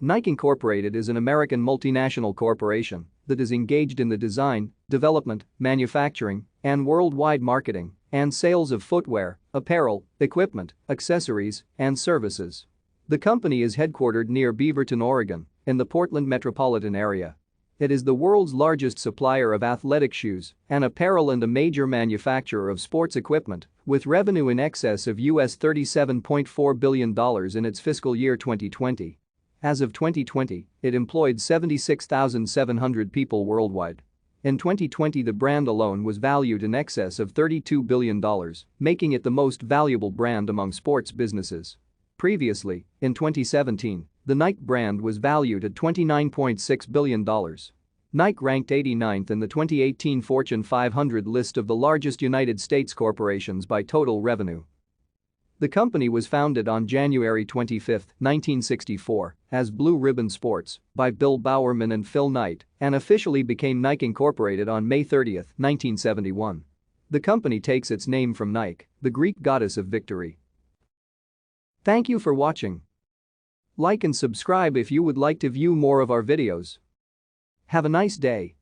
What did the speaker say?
Nike Incorporated is an American multinational corporation that is engaged in the design, development, manufacturing, and worldwide marketing and sales of footwear, apparel, equipment, accessories, and services. The company is headquartered near Beaverton, Oregon, in the Portland metropolitan area. It is the world's largest supplier of athletic shoes and apparel and a major manufacturer of sports equipment, with revenue in excess of US $37.4 billion in its fiscal year 2020. As of 2020, it employed 76,700 people worldwide. In 2020, the brand alone was valued in excess of $32 billion, making it the most valuable brand among sports businesses. Previously, in 2017, the Nike brand was valued at $29.6 billion. Nike ranked 89th in the 2018 Fortune 500 list of the largest United States corporations by total revenue. The company was founded on January 25, 1964, as Blue Ribbon Sports by Bill Bowerman and Phil Knight and officially became Nike Incorporated on May 30, 1971. The company takes its name from Nike, the Greek goddess of victory. Thank you for watching. Like and subscribe if you would like to view more of our videos. Have a nice day.